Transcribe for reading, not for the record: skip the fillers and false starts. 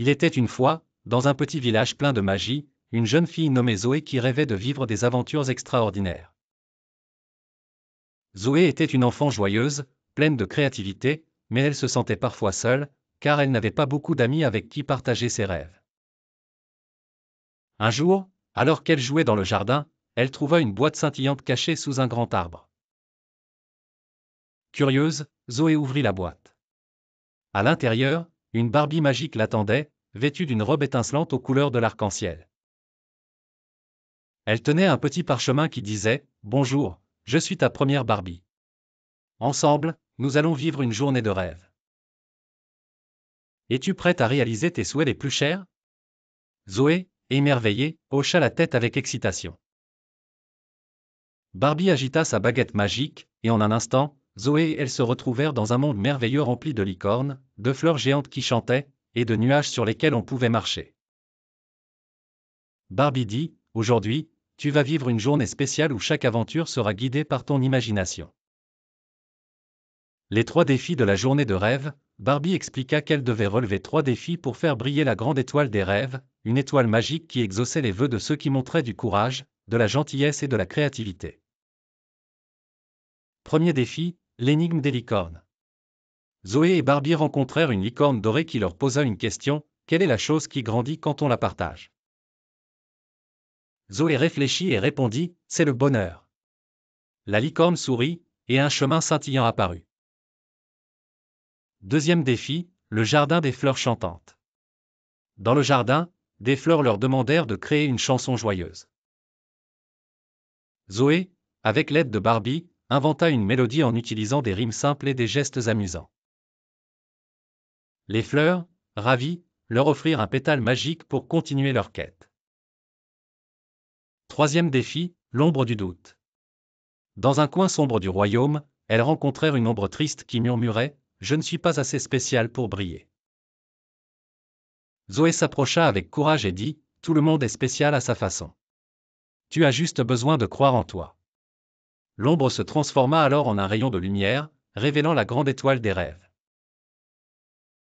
Il était une fois, dans un petit village plein de magie, une jeune fille nommée Zoé qui rêvait de vivre des aventures extraordinaires. Zoé était une enfant joyeuse, pleine de créativité, mais elle se sentait parfois seule, car elle n'avait pas beaucoup d'amis avec qui partager ses rêves. Un jour, alors qu'elle jouait dans le jardin, elle trouva une boîte scintillante cachée sous un grand arbre. Curieuse, Zoé ouvrit la boîte. À l'intérieur, une Barbie magique l'attendait, vêtue d'une robe étincelante aux couleurs de l'arc-en-ciel. Elle tenait un petit parchemin qui disait « Bonjour, je suis ta première Barbie. Ensemble, nous allons vivre une journée de rêve. Es-tu prête à réaliser tes souhaits les plus chers ?» Zoé, émerveillée, hocha la tête avec excitation. Barbie agita sa baguette magique, et en un instant, Zoé et elle se retrouvèrent dans un monde merveilleux rempli de licornes, de fleurs géantes qui chantaient, et de nuages sur lesquels on pouvait marcher. Barbie dit, « Aujourd'hui, tu vas vivre une journée spéciale où chaque aventure sera guidée par ton imagination. » Les 3 défis de la journée de rêve, Barbie expliqua qu'elle devait relever 3 défis pour faire briller la grande étoile des rêves, une étoile magique qui exauçait les vœux de ceux qui montraient du courage, de la gentillesse et de la créativité. Premier défi, l'énigme des licornes. Zoé et Barbie rencontrèrent une licorne dorée qui leur posa une question, quelle est la chose qui grandit quand on la partage? Zoé réfléchit et répondit, c'est le bonheur. La licorne sourit, et un chemin scintillant apparut. Deuxième défi, le jardin des fleurs chantantes. Dans le jardin, des fleurs leur demandèrent de créer une chanson joyeuse. Zoé, avec l'aide de Barbie, inventa une mélodie en utilisant des rimes simples et des gestes amusants. Les fleurs, ravies, leur offrirent un pétale magique pour continuer leur quête. Troisième défi, l'ombre du doute. Dans un coin sombre du royaume, elles rencontrèrent une ombre triste qui murmurait « Je ne suis pas assez spéciale pour briller ». Zoé s'approcha avec courage et dit « Tout le monde est spécial à sa façon. Tu as juste besoin de croire en toi. » L'ombre se transforma alors en un rayon de lumière, révélant la grande étoile des rêves.